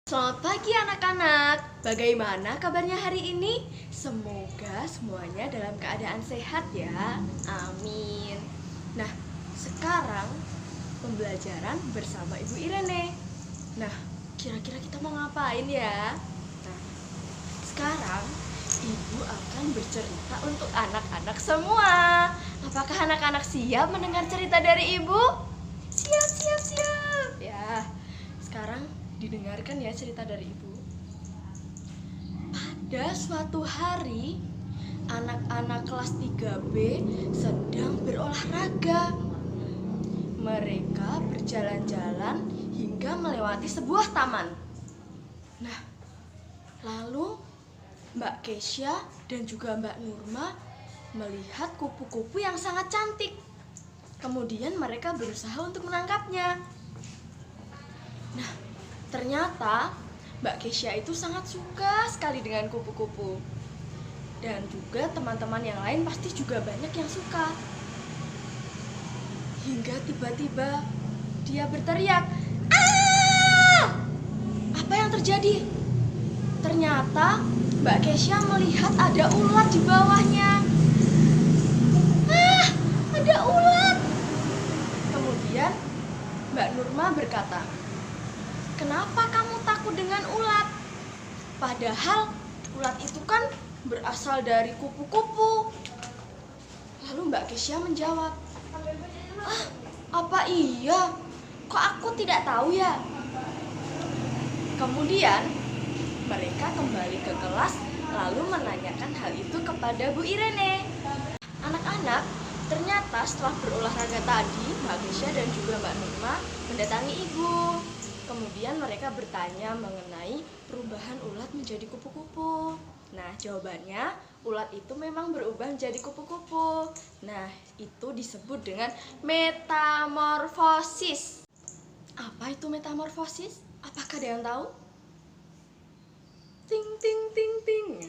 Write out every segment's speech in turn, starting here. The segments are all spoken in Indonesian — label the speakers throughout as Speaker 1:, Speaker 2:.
Speaker 1: Selamat pagi anak-anak, bagaimana kabarnya hari ini? Semoga semuanya dalam keadaan sehat ya, amin. Nah, sekarang pembelajaran bersama Ibu Irene. Nah, kira-kira kita mau ngapain ya? Nah, sekarang Ibu akan bercerita untuk anak-anak semua. Apakah anak-anak siap mendengar cerita dari Ibu? Siap, siap, siap. Ya, sekarang didengarkan ya cerita dari Ibu. Pada suatu hari, anak-anak kelas 3B sedang berolahraga. Mereka berjalan-jalan hingga melewati sebuah taman. Nah, lalu Mbak Kesya dan juga Mbak Nurma melihat kupu-kupu yang sangat cantik. Kemudian mereka berusaha untuk menangkapnya. Nah, ternyata Mbak Kesya itu sangat suka sekali dengan kupu-kupu. Dan juga teman-teman yang lain pasti juga banyak yang suka. Hingga tiba-tiba dia berteriak, "Ah!" Apa yang terjadi? Ternyata Mbak Kesya melihat ada ulat di bawahnya. "Ah, ada ulat!" Kemudian Mbak Nurma berkata, "Kenapa kamu takut dengan ulat? Padahal ulat itu kan berasal dari kupu-kupu." Lalu Mbak Kesya menjawab, "Ah, apa iya? Kok aku tidak tahu ya?" Kemudian mereka kembali ke kelas lalu menanyakan hal itu kepada Bu Irene. Anak-anak, ternyata setelah berolahraga tadi, Mbak Kesya dan juga Mbak Nurma mendatangi Ibu. Kemudian mereka bertanya mengenai perubahan ulat menjadi kupu-kupu. Nah, jawabannya ulat itu memang berubah menjadi kupu-kupu. Nah, itu disebut dengan metamorfosis. Apa itu metamorfosis? Apakah ada yang tahu? Ting ting ting ting.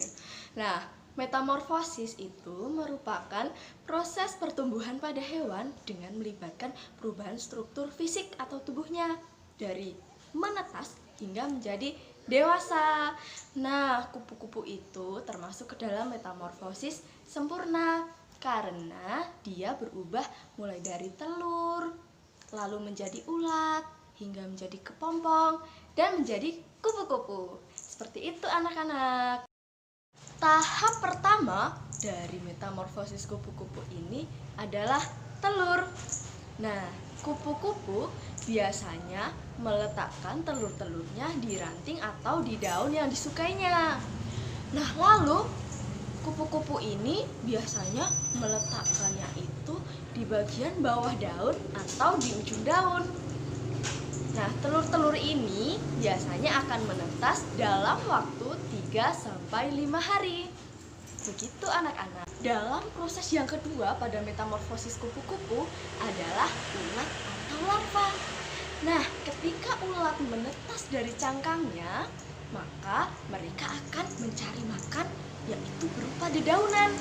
Speaker 1: Nah, metamorfosis itu merupakan proses pertumbuhan pada hewan dengan melibatkan perubahan struktur fisik atau tubuhnya dari menetas hingga menjadi dewasa. Nah, kupu-kupu itu termasuk ke dalam metamorfosis sempurna karena dia berubah mulai dari telur, lalu menjadi ulat, hingga menjadi kepompong, dan menjadi kupu-kupu. Seperti itu anak-anak. Tahap pertama dari metamorfosis kupu-kupu ini adalah telur. Nah, kupu-kupu biasanya meletakkan telur-telurnya di ranting atau di daun yang disukainya. Nah, lalu kupu-kupu ini biasanya meletakkannya itu di bagian bawah daun atau di ujung daun. Nah, telur-telur ini biasanya akan menetas dalam waktu 3-5 hari. Begitu anak-anak. Dalam proses yang kedua pada metamorfosis kupu-kupu adalah ulat atau larva. Nah, ketika ulat menetas dari cangkangnya, maka mereka akan mencari makan yaitu berupa dedaunan.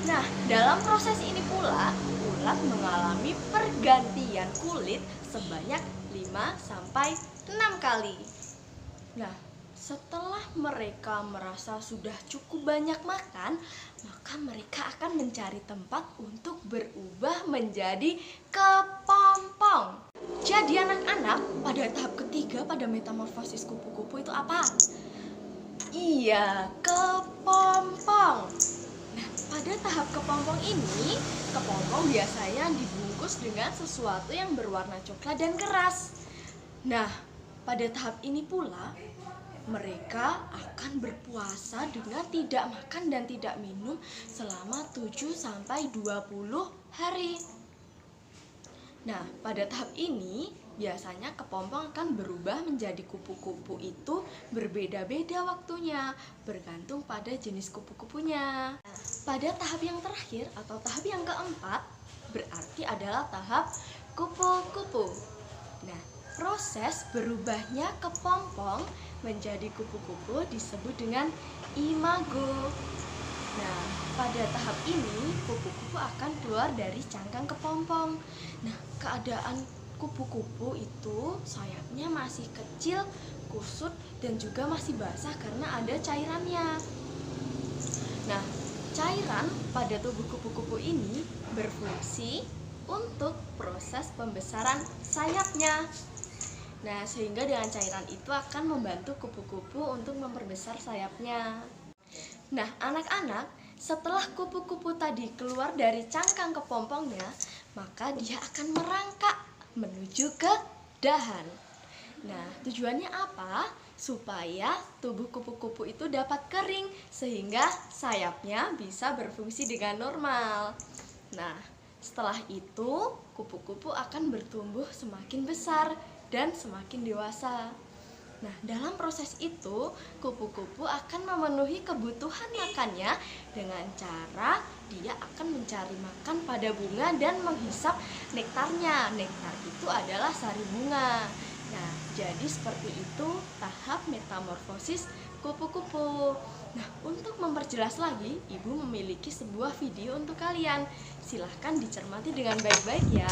Speaker 1: Nah, dalam proses ini pula, ulat mengalami pergantian kulit sebanyak 5-6 kali. Nah, setelah mereka merasa sudah cukup banyak makan, maka mereka akan mencari tempat untuk berubah menjadi kepompong. Jadi anak-anak, pada tahap ketiga pada metamorfosis kupu-kupu itu apa? Iya, kepompong. Nah, pada tahap kepompong ini, kepompong biasanya dibungkus dengan sesuatu yang berwarna coklat dan keras. Nah, pada tahap ini pula, mereka akan berpuasa dengan tidak makan dan tidak minum selama 7-20 hari. Nah, pada tahap ini biasanya kepompong akan berubah menjadi kupu-kupu itu berbeda-beda waktunya, bergantung pada jenis kupu-kupunya. Pada tahap yang terakhir atau tahap yang keempat berarti adalah tahap kupu-kupu. Nah, proses berubahnya kepompong menjadi kupu-kupu disebut dengan imago. Nah, pada tahap ini kupu-kupu akan keluar dari cangkang kepompong. Nah, keadaan kupu-kupu itu sayapnya masih kecil, kusut dan juga masih basah karena ada cairannya. Nah, cairan pada tubuh kupu-kupu ini berfungsi untuk proses pembesaran sayapnya. Nah, sehingga dengan cairan itu akan membantu kupu-kupu untuk memperbesar sayapnya. Nah, anak-anak, setelah kupu-kupu tadi keluar dari cangkang kepompongnya, maka dia akan merangkak menuju ke dahan. Nah, tujuannya apa? Supaya tubuh kupu-kupu itu dapat kering sehingga sayapnya bisa berfungsi dengan normal. Nah, setelah itu kupu-kupu akan bertumbuh semakin besar dan semakin dewasa. Nah, dalam proses itu kupu-kupu akan memenuhi kebutuhan makannya dengan cara dia akan mencari makan pada bunga dan menghisap nektarnya. Nektar itu adalah sari bunga. Nah, jadi seperti itu tahap metamorfosis kupu-kupu. Nah, untuk memperjelas lagi, Ibu memiliki sebuah video untuk kalian. Silahkan dicermati dengan baik-baik ya.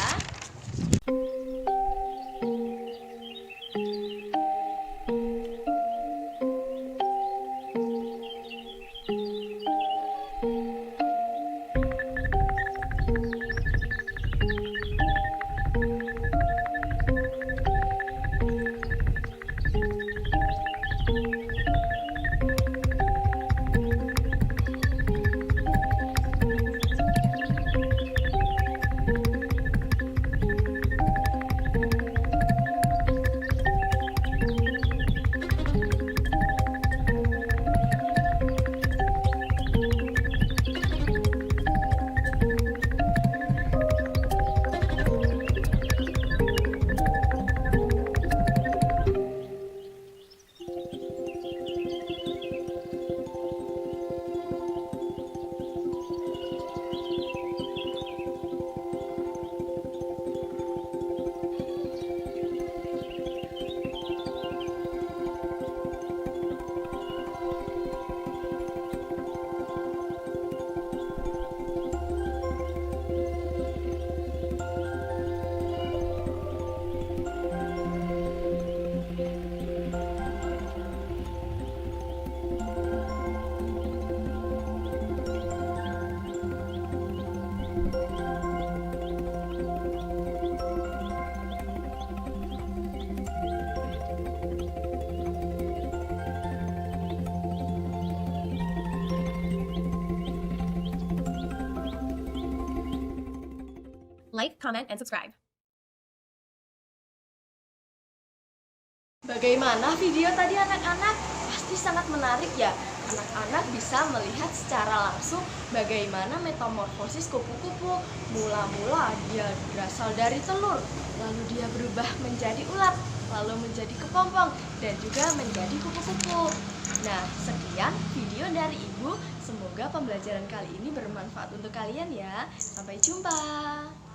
Speaker 2: Like, comment, and subscribe.
Speaker 1: Bagaimana video tadi anak-anak? Pasti sangat menarik ya. Anak-anak bisa melihat secara langsung bagaimana metamorfosis kupu-kupu. Mula-mula dia berasal dari telur, lalu dia berubah menjadi ulat, lalu menjadi kepompong, dan juga menjadi kupu-kupu. Nah, sekian video dari Ibu. Semoga pembelajaran kali ini bermanfaat untuk kalian ya. Sampai jumpa.